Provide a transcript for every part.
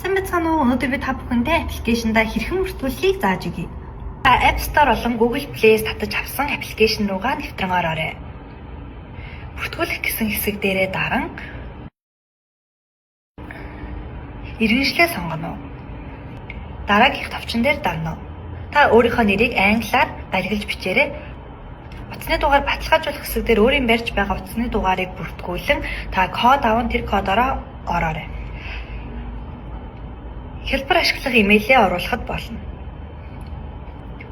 Сайн байцгаана уу? Өнөөдөр би та бүхэндээ аппликейшнда хэрхэн бүртгүүлэхийг зааж өгье. App Store болон Google Play-с татаж авсан аппликейшн руугаа нэвтрэн ороорой. Бүртгүүлэх гэсэн хэсэг дээрээ даран иргэншлээ сонгоно. Дараагийнх товчон дээр дарна. Та өөрийнхөө нэрийг англиар байлгаж бичээрэй. Утасны дугаар баталгаажуулах хэсэг дээр өөрийн барьж байгаа утасны дугаарыг бүртгүүлэн та код аван тэр кодороо ороорой. Хялбар ашиглах имэйлээ оруулахад болно.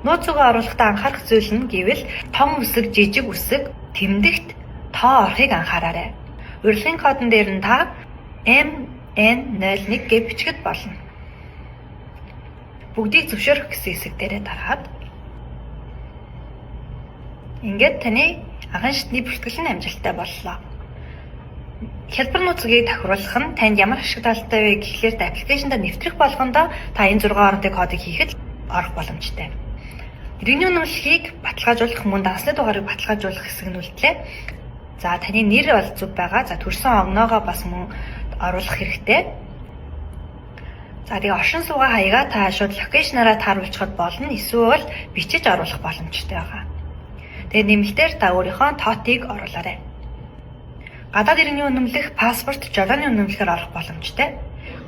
Нууц үгээ оруулахдаа анхаарах зүйл нь гэвэл том үсэг, жижиг үсэг, тэмдэгт тоо орохыг анхаараарай. Урилгын кодон дээр нь та MN01 гэж бичгэд болно. Бүгдийг зөвшөөрөх гэсэн хэсэг дээрээ дараад ингээд таны анхан шатны бүртгэл нь амжилттай боллоо. Хялбар нууцыг тохируулах нь танд ямар ашиг талтай вэ гэхлээр аппликейшнда нэвтрэх болгондоо та энэ 6 оронтой кодыг хийхэд орох боломжтой. Иргэний үнэмлэхийг баталгаажуулах мөн дансны дугаарыг баталгаажуулах хэсэг нь үлдлээ. За таны нэр бол зөв байгаа. За төрсэн огноогоо бас мөн оруулах хэрэгтэй. За тэгээ оршин суугаа хаягаа та шууд локейшнаараа тааруулчихад болно. Эсвэл бичиж оруулах боломжтой байгаа. Тэгээ нэмэлтээр та өөрийнхөө тоотыг оруулаарай. Гадаад иргэний үнэмлэх, паспорт, жолооны үнэмлэхээр орох боломжтой.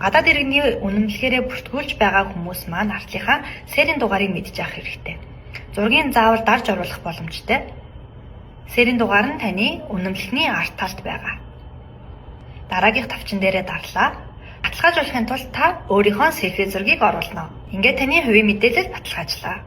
Гадаад иргэний үнэмлэхээрээ бүртгүүлж байгаа хүмүүс маань ардлынхаа серийн дугаарыг мэдж авах хэрэгтэй. Зургийн заавал дарж оруулах боломжтой. Серийн дугаар нь таны үнэмлэхний арт талд байгаа. Дараагийнх товчон дээрээ дарлаа. Баталгаажуулахын тулд та өөрийнхөө селфи зургийг оруулна. Ингээд таны хувийн мэдээлэл баталгаажлаа.